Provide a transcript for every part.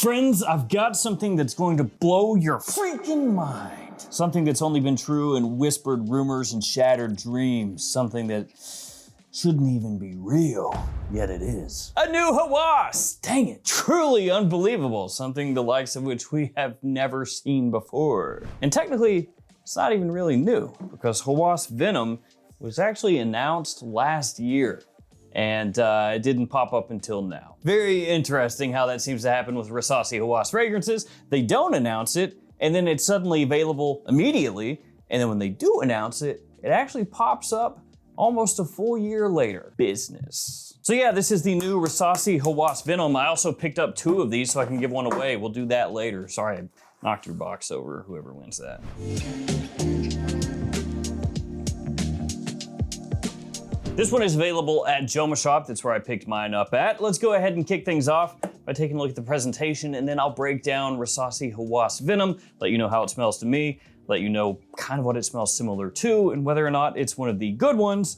Friends, I've got something that's going to blow your freaking mind. Something that's only been true in whispered rumors and shattered dreams. Something that shouldn't even be real, yet it is. A new Hawas! Dang it, truly unbelievable. Something the likes of which we have never seen before. And technically, it's not even really new, because Hawas Venom was actually announced last year. And it didn't pop up until now. Very interesting how that seems to happen with Rasasi Hawas fragrances. They don't announce it, and then it's suddenly available immediately, and then when they do announce it, it actually pops up almost a full year later. Business. So yeah, this is the new Rasasi Hawas Venom. I also picked up 2 of these so I can give one away. We'll do that later. Sorry, I knocked your box over, whoever wins that. This one is available at JOMASHOP. That's where I picked mine up at. Let's go ahead and kick things off by taking a look at the presentation, and then I'll break down Rasasi Hawas Venom, let you know how it smells to me, let you know kind of what it smells similar to, and whether or not it's one of the good ones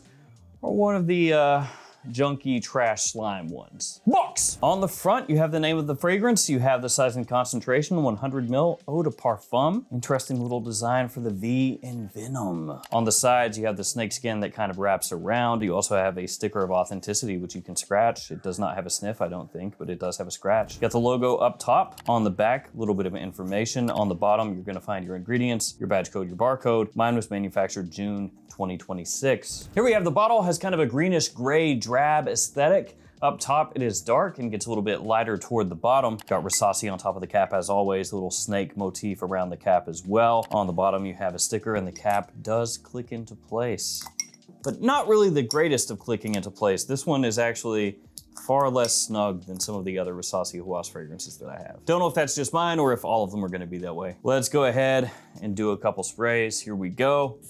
or one of the junky trash slime ones. Box! On the front, you have the name of the fragrance, you have the size and concentration, 100 ml eau de parfum. Interesting little design for the V in Venom. On the sides, you have the snake skin that kind of wraps around. You also have a sticker of authenticity, which you can scratch. It does not have a sniff, I don't think, but it does have a scratch. You got the logo up top. On the back, a little bit of information. On the bottom, you're gonna find your ingredients, your badge code, your barcode. Mine was manufactured June 2026. Here we have the bottle, has kind of a greenish gray drab aesthetic. Up top, it is dark and gets a little bit lighter toward the bottom. Got Rasasi on top of the cap as always, a little snake motif around the cap as well. On the bottom, you have a sticker and the cap does click into place, but not really the greatest of clicking into place. This one is actually far less snug than some of the other Rasasi Hawas fragrances that I have. Don't know if that's just mine or if all of them are gonna be that way. Let's go ahead and do a couple sprays. Here we go.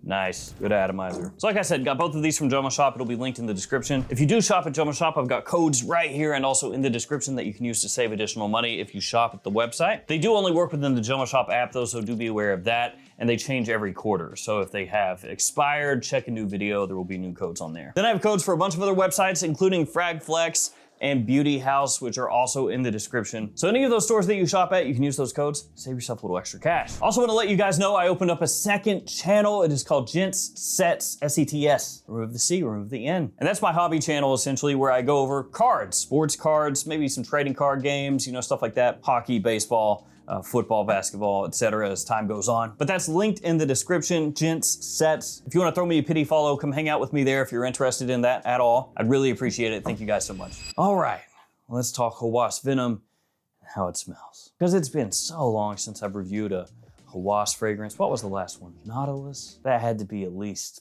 Nice, good atomizer. So like I said, got both of these from JOMASHOP. It'll be linked in the description. If you do shop at JOMASHOP, I've got codes right here and also in the description that you can use to save additional money if you shop at the website. They do only work within the JOMASHOP app though, so do be aware of that. And they change every quarter. So if they have expired, check a new video, there will be new codes on there. Then I have codes for a bunch of other websites, including FragFlex and Beauty House, which are also in the description. So any of those stores that you shop at, you can use those codes, save yourself a little extra cash. Also wanna let you guys know I opened up a second channel. It is called Gents Sets, S-E-T-S. Remove the C, remove the N. And that's my hobby channel essentially, where I go over cards, sports cards, maybe some trading card games, you know, stuff like that, hockey, baseball, football, basketball, etc. as time goes on. But that's linked in the description, Gents Sets. If you wanna throw me a pity follow, come hang out with me there if you're interested in that at all. I'd really appreciate it. Thank you guys so much. All right, let's talk Hawas Venom and how it smells. Because it's been so long since I've reviewed a Hawas fragrance. What was the last one? Nautilus? That had to be at least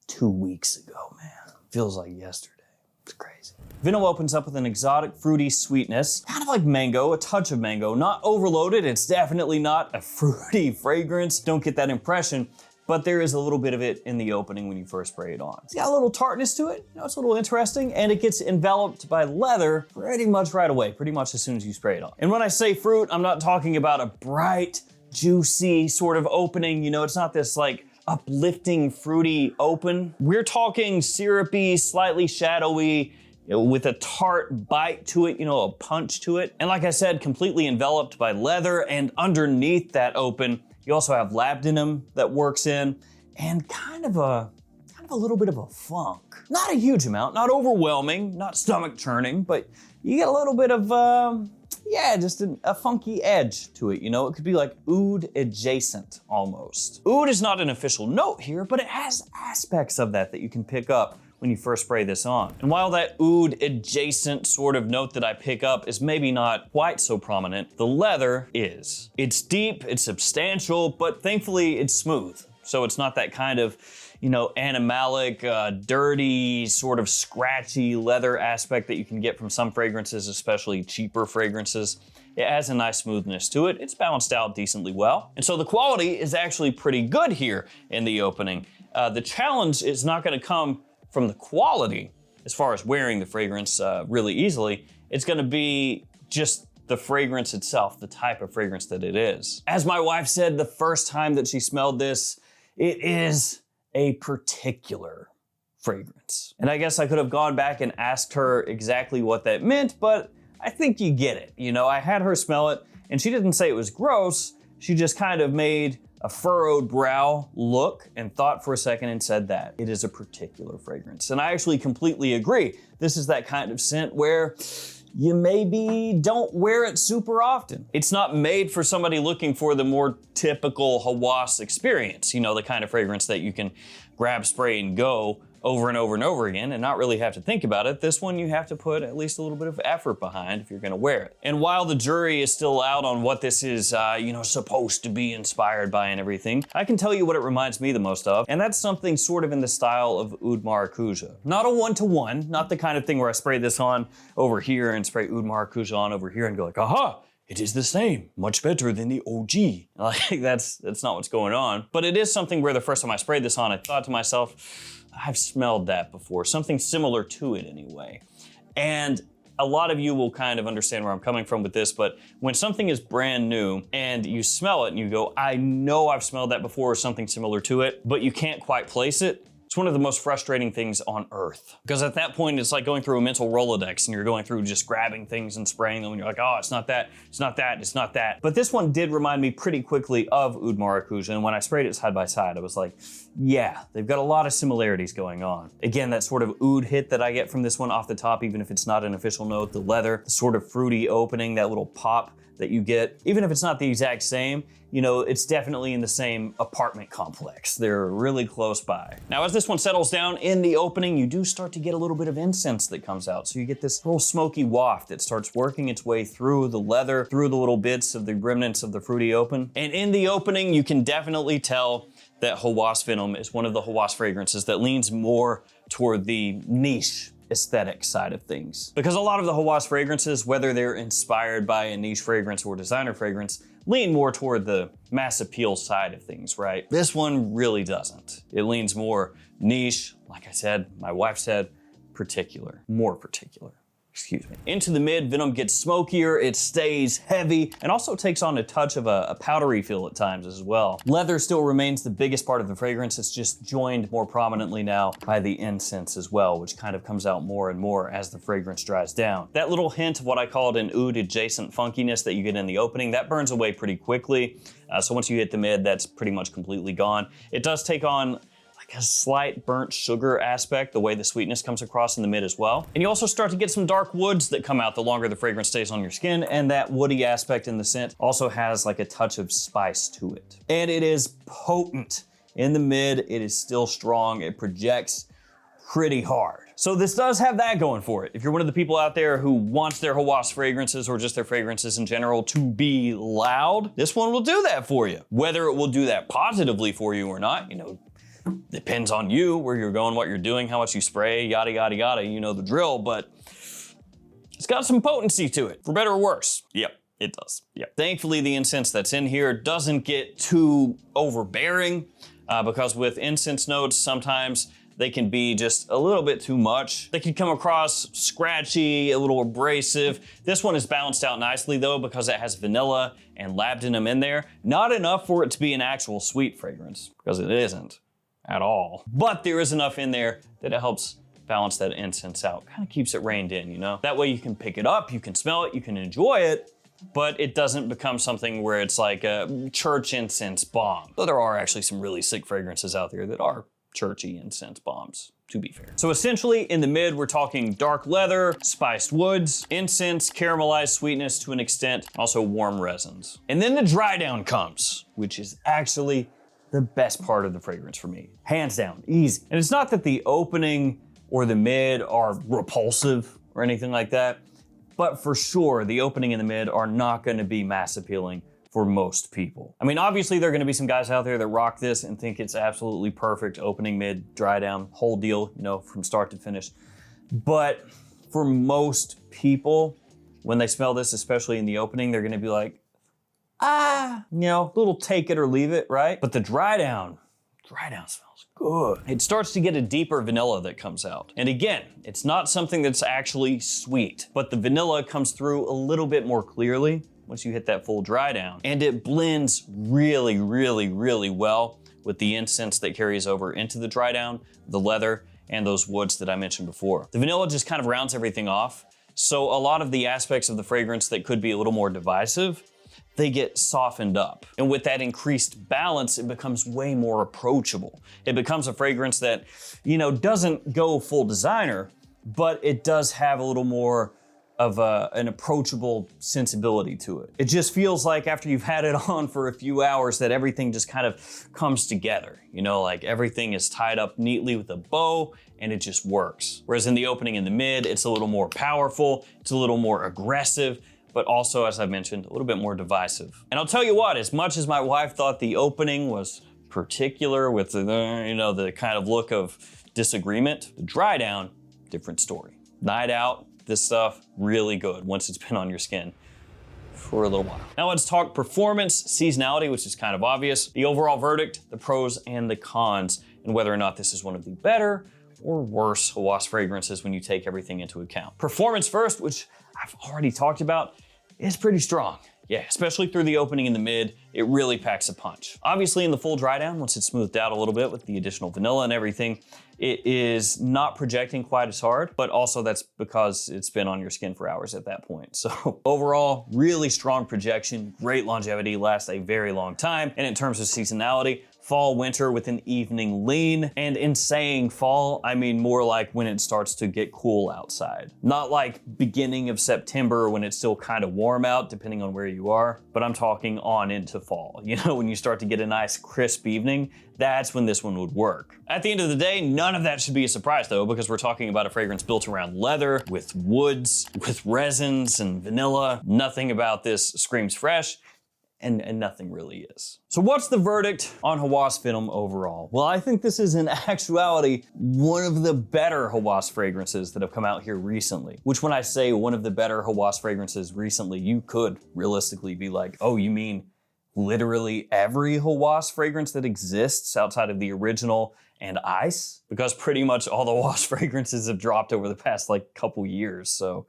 2 weeks ago, man. Feels like yesterday. It's crazy. Venom opens up with an exotic fruity sweetness, kind of like mango, a touch of mango, not overloaded. It's definitely not a fruity fragrance. Don't get that impression, but there is a little bit of it in the opening when you first spray it on. It's got a little tartness to it, you know, it's a little interesting, and it gets enveloped by leather pretty much right away, pretty much as soon as you spray it on. And when I say fruit, I'm not talking about a bright, juicy sort of opening, you know, it's not this like uplifting, fruity open. We're talking syrupy, slightly shadowy, with a tart bite to it, you know, a punch to it. And like I said, completely enveloped by leather, and underneath that open, you also have labdanum that works in, and kind of a little bit of a funk. Not a huge amount, not overwhelming, not stomach churning, but you get a little bit of, yeah, just a funky edge to it, you know? It could be like oud adjacent almost. Oud is not an official note here, but it has aspects of that you can pick up when you first spray this on. And while that oud adjacent sort of note that I pick up is maybe not quite so prominent, the leather is. It's deep, it's substantial, but thankfully it's smooth. So it's not that kind of, you know, animalic, dirty, sort of scratchy leather aspect that you can get from some fragrances, especially cheaper fragrances. It has a nice smoothness to it. It's balanced out decently well. And so the quality is actually pretty good here in the opening. The challenge is not gonna come from the quality as far as wearing the fragrance really easily. It's gonna be just the fragrance itself, the type of fragrance that it is. As my wife said the first time that she smelled this, it is a particular fragrance. And I guess I could have gone back and asked her exactly what that meant, but I think you get it. You know, I had her smell it, and she didn't say it was gross. She just kind of made a furrowed brow look and thought for a second and said that it is a particular fragrance. And I actually completely agree. This is that kind of scent where you maybe don't wear it super often. It's not made for somebody looking for the more typical Hawas experience, you know, the kind of fragrance that you can grab, spray, and go over and over and over again and not really have to think about it. This one you have to put at least a little bit of effort behind if you're gonna wear it. And while the jury is still out on what this is, you know, supposed to be inspired by and everything, I can tell you what it reminds me the most of, and that's something sort of in the style of Oud Maracuja. Not a one-to-one, not the kind of thing where I spray this on over here and spray Oud Maracuja on over here and go like, aha! It is the same, much better than the OG. Like that's not what's going on. But it is something where the first time I sprayed this on, I thought to myself, I've smelled that before, something similar to it anyway. And a lot of you will kind of understand where I'm coming from with this, but when something is brand new and you smell it and you go, I know I've smelled that before or something similar to it, but you can't quite place it, it's one of the most frustrating things on earth. Because at that point, it's like going through a mental Rolodex and you're going through just grabbing things and spraying them and you're like, oh, it's not that, it's not that, it's not that. But this one did remind me pretty quickly of Oud Maracuja, and when I sprayed it side by side, I was like, yeah, they've got a lot of similarities going on. Again, that sort of oud hit that I get from this one off the top, even if it's not an official note, the leather, the sort of fruity opening, that little pop that you get, even if it's not the exact same, you know, it's definitely in the same apartment complex. They're really close by. Now, as this one settles down in the opening, you do start to get a little bit of incense that comes out. So you get this little smoky waft that starts working its way through the leather, through the little bits of the remnants of the fruity open. And in the opening, you can definitely tell that Hawas Venom is one of the Hawas fragrances that leans more toward the niche aesthetic side of things. Because a lot of the Hawas fragrances, whether they're inspired by a niche fragrance or designer fragrance, lean more toward the mass appeal side of things, right? This one really doesn't. It leans more niche, like I said, my wife said, particular, more particular. Excuse me. Into the mid, Venom gets smokier, it stays heavy, and also takes on a touch of a powdery feel at times as well. Leather still remains the biggest part of the fragrance. It's just joined more prominently now by the incense as well, which kind of comes out more and more as the fragrance dries down. That little hint of what I called an oud adjacent funkiness that you get in the opening, that burns away pretty quickly. So once you hit the mid, that's pretty much completely gone. It does take on a slight burnt sugar aspect, the way the sweetness comes across in the mid as well. And you also start to get some dark woods that come out the longer the fragrance stays on your skin, and that woody aspect in the scent also has like a touch of spice to it. And it is potent. In the mid, it is still strong. It projects pretty hard. So this does have that going for it. If you're one of the people out there who wants their Hawas fragrances or just their fragrances in general to be loud, this one will do that for you. Whether it will do that positively for you or not, you know, depends on you, where you're going, what you're doing, how much you spray, yada, yada, yada, you know the drill, but it's got some potency to it, for better or worse. Yep, it does, yep. Thankfully, the incense that's in here doesn't get too overbearing, because with incense notes, sometimes they can be just a little bit too much. They can come across scratchy, a little abrasive. This one is balanced out nicely though, because it has vanilla and labdanum in there. Not enough for it to be an actual sweet fragrance, because it isn't at all. But there is enough in there that it helps balance that incense out. Kind of keeps it reined in, you know? That way you can pick it up, you can smell it, you can enjoy it, but it doesn't become something where it's like a church incense bomb. Though there are actually some really sick fragrances out there that are churchy incense bombs, to be fair. So essentially in the mid, we're talking dark leather, spiced woods, incense, caramelized sweetness to an extent, also warm resins. And then the dry down comes, which is actually the best part of the fragrance for me. Hands down, easy. And it's not that the opening or the mid are repulsive or anything like that, but for sure, the opening and the mid are not gonna be mass appealing for most people. I mean, obviously there are gonna be some guys out there that rock this and think it's absolutely perfect, opening, mid, dry down, whole deal, you know, from start to finish. But for most people, when they smell this, especially in the opening, they're gonna be like, you know, little take it or leave it, right? But the dry down smells good. It starts to get a deeper vanilla that comes out. And again, it's not something that's actually sweet, but the vanilla comes through a little bit more clearly once you hit that full dry down. And it blends really, really, really well with the incense that carries over into the dry down, the leather, and those woods that I mentioned before. The vanilla just kind of rounds everything off. So a lot of the aspects of the fragrance that could be a little more divisive, they get softened up. And with that increased balance, it becomes way more approachable. It becomes a fragrance that, you know, doesn't go full designer, but it does have a little more of an approachable sensibility to it. It just feels like after you've had it on for a few hours that everything just kind of comes together. You know, like everything is tied up neatly with a bow and it just works. Whereas in the opening and the mid, it's a little more powerful, it's a little more aggressive, but also, as I mentioned, a little bit more divisive. And I'll tell you what, as much as my wife thought the opening was particular with the, you know, the kind of look of disagreement, the dry down, different story. Night out, this stuff, really good once it's been on your skin for a little while. Now let's talk performance, seasonality, which is kind of obvious, the overall verdict, the pros and the cons, and whether or not this is one of the better or worse Hawas fragrances when you take everything into account. Performance first, which I've already talked about, is pretty strong. Yeah, especially through the opening in the mid, it really packs a punch. Obviously in the full dry down, once it's smoothed out a little bit with the additional vanilla and everything, it is not projecting quite as hard, but also that's because it's been on your skin for hours at that point. So overall, really strong projection, great longevity, lasts a very long time. And in terms of seasonality, fall, winter with an evening lean. And in saying fall, I mean more like when it starts to get cool outside. Not like beginning of September when it's still kind of warm out, depending on where you are, but I'm talking on into fall. You know, when you start to get a nice crisp evening, that's when this one would work. At the end of the day, none of that should be a surprise though, because we're talking about a fragrance built around leather, with woods, with resins and vanilla. Nothing about this screams fresh. And nothing really is. So what's the verdict on Hawas Venom overall? Well, I think this is in actuality one of the better Hawas fragrances that have come out here recently. Which when I say one of the better Hawas fragrances recently, you could realistically be like, oh, you mean literally every Hawas fragrance that exists outside of the original and ice? Because pretty much all the Hawas fragrances have dropped over the past like couple years, so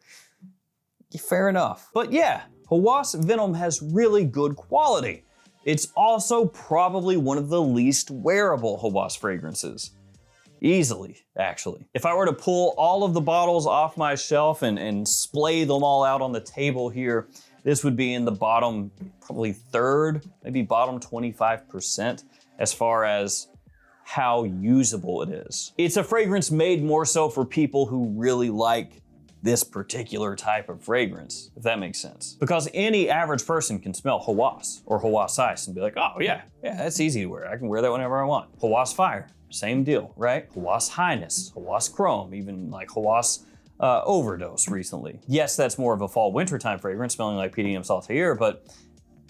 fair enough. But yeah, Hawas Venom has really good quality. It's also probably one of the least wearable Hawas fragrances. Easily, actually. If I were to pull all of the bottles off my shelf and splay them all out on the table here, this would be in the bottom, probably third, maybe bottom 25% as far as how usable it is. It's a fragrance made more so for people who really like this particular type of fragrance, if that makes sense. Because any average person can smell Hawas or Hawas Ice and be like, oh yeah, that's easy to wear. I can wear that whenever I want. Hawas Fire, same deal, right? Hawas Highness, Hawas Chrome, even like Hawas Overdose recently. Yes, that's more of a fall wintertime fragrance, smelling like PDM Saltaire, but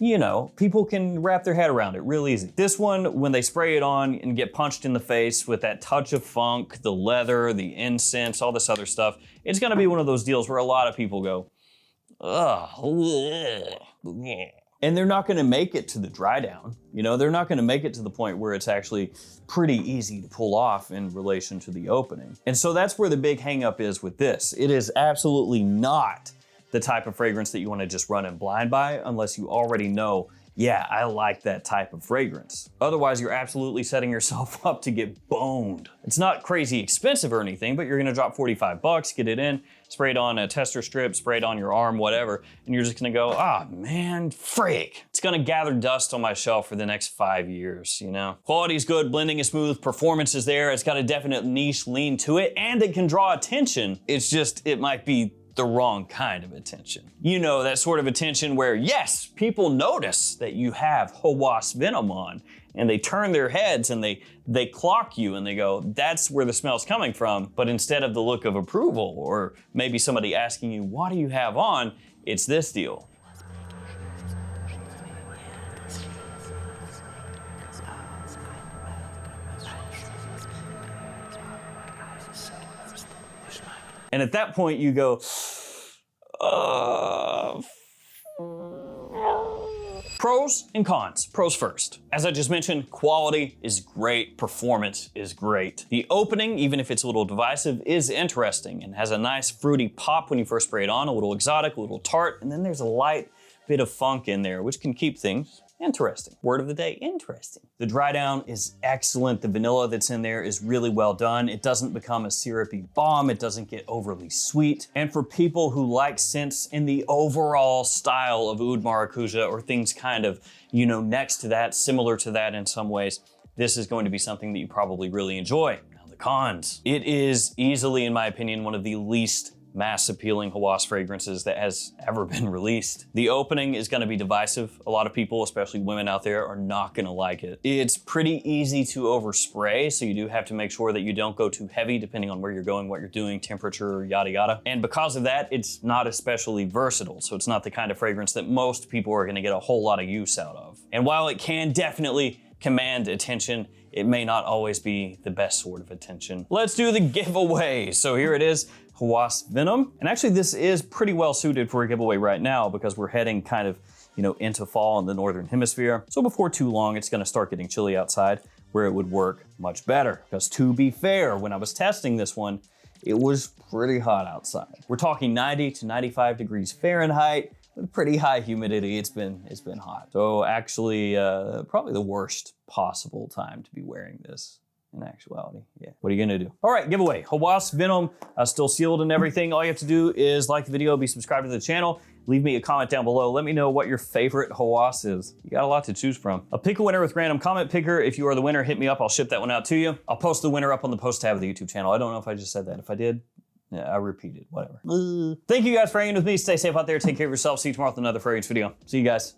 you know, people can wrap their head around it real easy. This one, when they spray it on and get punched in the face with that touch of funk, the leather, the incense, all this other stuff, it's gonna be one of those deals where a lot of people go, ugh, and they're not gonna make it to the dry down. You know, they're not gonna make it to the point where it's actually pretty easy to pull off in relation to the opening. And so that's where the big hang up is with this. It is absolutely not the type of fragrance that you want to just run in blind by unless you already know, yeah, I like that type of fragrance. Otherwise, you're absolutely setting yourself up to get boned. It's not crazy expensive or anything, but you're gonna drop 45 bucks, get it in, spray it on a tester strip, spray it on your arm, whatever, and you're just gonna go, ah, man, freak. It's gonna gather dust on my shelf for the next 5 years, you know? Quality's good, blending is smooth, performance is there, it's got a definite niche lean to it, and it can draw attention. It's just, it might be the wrong kind of attention. You know, that sort of attention where, yes, people notice that you have Hawas Venom on and they turn their heads and they clock you and they go, that's where the smell's coming from. But instead of the look of approval or maybe somebody asking you, what do you have on? It's this deal. And at that point you go, Pros and cons. Pros first. As I just mentioned, quality is great, performance is great. The opening, even if it's a little divisive, is interesting and has a nice fruity pop when you first spray it on, a little exotic, a little tart, and then there's a light bit of funk in there, which can keep things Interesting. Word of the day, interesting. The dry down is excellent. The vanilla that's in there is really well done. It doesn't become a syrupy bomb. It doesn't get overly sweet. And for people who like scents in the overall style of Oud Maracuja or things kind of, you know, next to that, similar to that in some ways, this is going to be something that you probably really enjoy. Now the cons. It is easily, in my opinion, one of the least mass appealing Hawas fragrances that has ever been released. The opening is gonna be divisive. A lot of people, especially women out there, are not gonna like it. It's pretty easy to overspray, so you do have to make sure that you don't go too heavy depending on where you're going, what you're doing, temperature, yada yada. And because of that, it's not especially versatile, so it's not the kind of fragrance that most people are gonna get a whole lot of use out of. And while it can definitely command attention, it may not always be the best sort of attention. Let's do the giveaway. So here it is, Hawas Venom. And actually this is pretty well suited for a giveaway right now because we're heading kind of, you know, into fall in the Northern Hemisphere. So before too long, it's gonna start getting chilly outside where it would work much better. Because to be fair, when I was testing this one, it was pretty hot outside. We're talking 90 to 95 degrees Fahrenheit. With pretty high humidity, it's been hot. So actually, probably the worst possible time to be wearing this in actuality. Yeah, what are you gonna do? All right, giveaway, Hawas Venom, still sealed and everything. All you have to do is like the video, be subscribed to the channel, leave me a comment down below. Let me know what your favorite Hawas is. You got a lot to choose from. I'll pick a winner with random comment picker. If you are the winner, hit me up, I'll ship that one out to you. I'll post the winner up on the post tab of the YouTube channel. I don't know if I just said that. If I did, yeah, I repeated, whatever. Thank you guys for hanging with me. Stay safe out there. Take care of yourself. See you tomorrow with another fragrance video. See you guys.